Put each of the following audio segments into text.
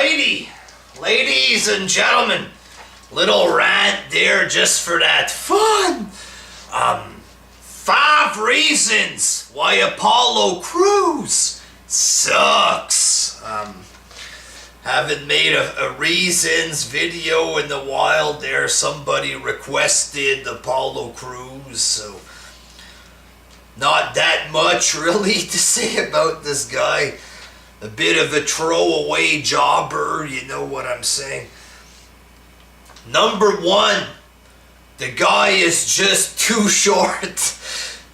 Alrighty, ladies and gentlemen, little rant there just for that fun. 5 reasons why Apollo Crews sucks. Haven't made a reasons video in a while there. Somebody requested Apollo Crews, so not that much really to say about this guy. A bit of a throwaway jobber, you know what I'm saying. Number 1, the guy is just too short.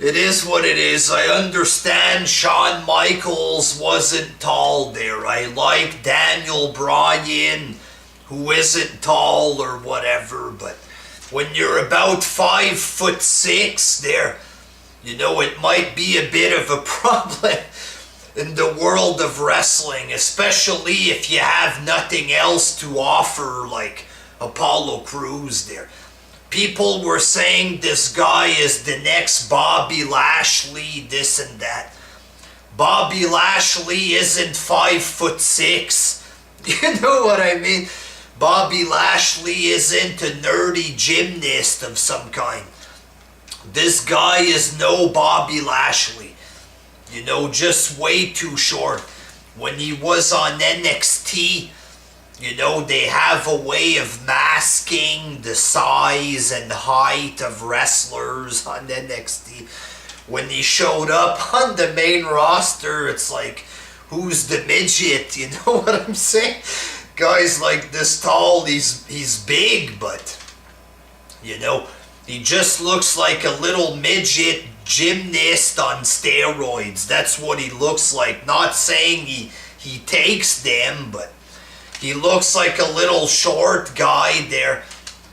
It is what it is. I understand Shawn Michaels wasn't tall there. I like Daniel Bryan, who isn't tall or whatever, but when you're about 5'6" there, you know, it might be a bit of a problem in the world of wrestling, especially if you have nothing else to offer like Apollo Crews there. People were saying this guy is the next Bobby Lashley, this and that. Bobby Lashley isn't 5'6". You know what I mean? Bobby Lashley isn't a nerdy gymnast of some kind. This guy is no Bobby Lashley. You know, just way too short. When he was on NXT, you know, they have a way of masking the size and height of wrestlers on NXT. When he showed up on the main roster, it's like, who's the midget? You know what I'm saying? Guys like this tall, he's big, but, you know, he just looks like a little midget gymnast on steroids. That's what he looks like. Not saying he takes them, but he looks like a little short guy there.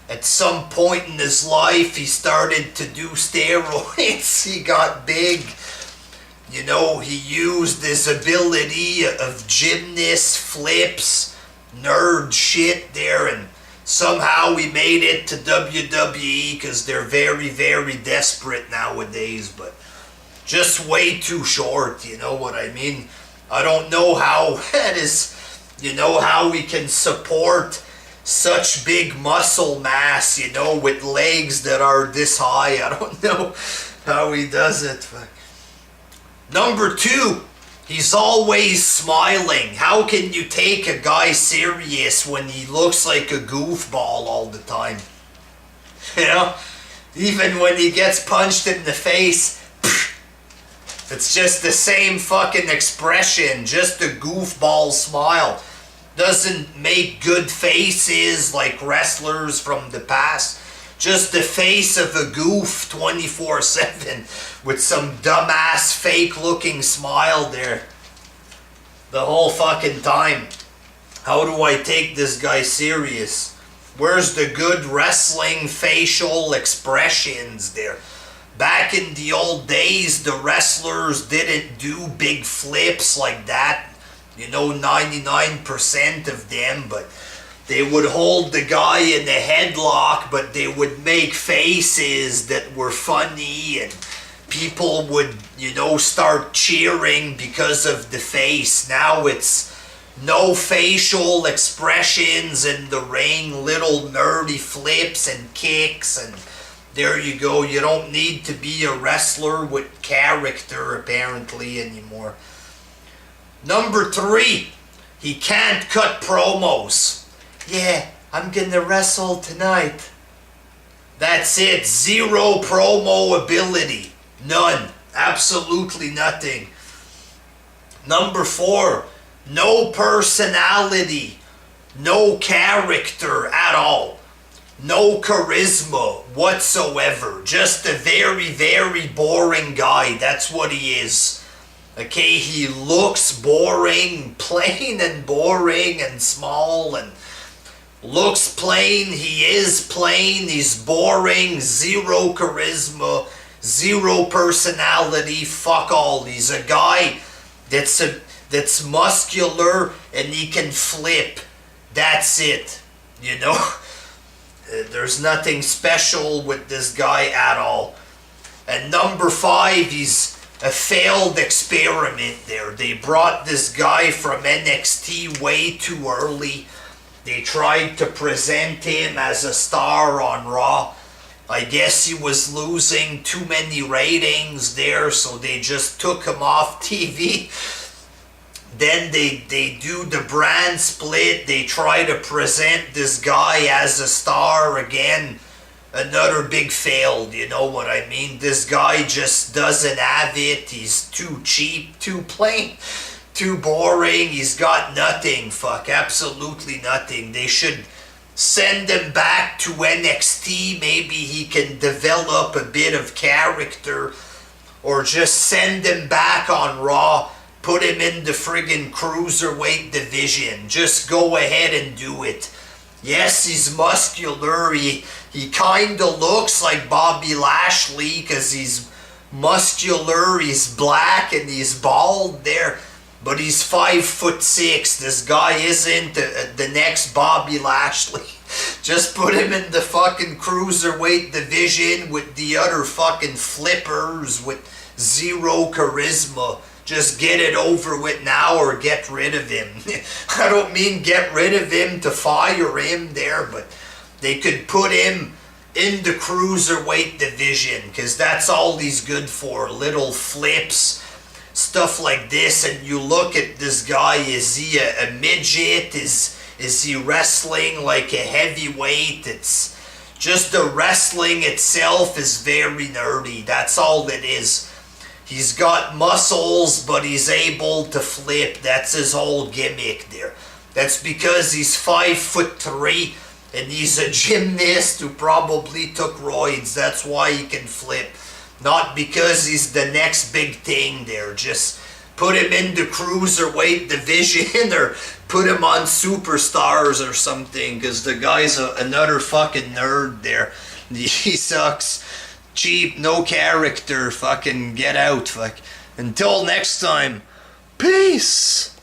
At some point in his life, he started to do steroids. He got big. You know, he used his ability of gymnast flips, nerd shit there, and somehow he made it to WWE because they're very, very desperate nowadays, but just way too short, you know what I mean? I don't know how that is, you know, how we can support such big muscle mass, you know, with legs that are this high. I don't know how he does it. But number 2, he's always smiling. How can you take a guy serious when he looks like a goofball all the time? You know? Even when he gets punched in the face, it's just the same fucking expression. Just a goofball smile. Doesn't make good faces like wrestlers from the past. Just the face of a goof 24/7 with some dumbass fake looking smile there the whole fucking time. How do I take this guy serious? Where's the good wrestling facial expressions there? Back in the old days, the wrestlers didn't do big flips like that. You know, 99% of them, but they would hold the guy in a headlock, but they would make faces that were funny, and people would, you know, start cheering because of the face. Now it's no facial expressions in the ring, little nerdy flips and kicks, and there you go. You don't need to be a wrestler with character, apparently, anymore. Number 3, he can't cut promos. Yeah, I'm gonna wrestle tonight. That's it. Zero promo ability. None. Absolutely nothing. Number 4, no personality. No character at all. No charisma whatsoever. Just a very, very boring guy. That's what he is. Okay, he looks boring, plain and boring and small, and looks plain, he is plain, he's boring, zero charisma, zero personality, fuck all. He's a guy that's muscular and he can flip. That's it, you know? There's nothing special with this guy at all. And number 5, he's a failed experiment there. They brought this guy from NXT way too early. They tried to present him as a star on Raw. I guess he was losing too many ratings there, so they just took him off TV. Then they do the brand split. They try to present this guy as a star again. Another big fail, you know what I mean? This guy just doesn't have it. He's too cheap, too plain, too boring. He's got nothing, absolutely nothing. They should send him back to NXT. Maybe he can develop a bit of character. Or just send him back on Raw. Put him in the friggin' cruiserweight division. Just go ahead and do it. Yes, he's muscular. He kinda looks like Bobby Lashley because he's muscular, he's black, and he's bald there. But he's 5'6". This guy isn't the next Bobby Lashley. Just put him in the fucking cruiserweight division with the other fucking flippers with zero charisma. Just get it over with now or get rid of him. I don't mean get rid of him to fire him there, but they could put him in the cruiserweight division because that's all he's good for. Little flips, stuff like this. And you look at this guy, is he a midget? Is he wrestling like a heavyweight? It's just the wrestling itself is very nerdy. That's all it is. He's got muscles, but he's able to flip. That's his whole gimmick there. That's because he's 5'3", and he's a gymnast who probably took roids. That's why he can flip. Not because he's the next big thing there. Just put him in the cruiserweight division or put him on Superstars or something, because the guy's another fucking nerd there. He sucks. Cheap, no character, fucking get out. Until next time, peace!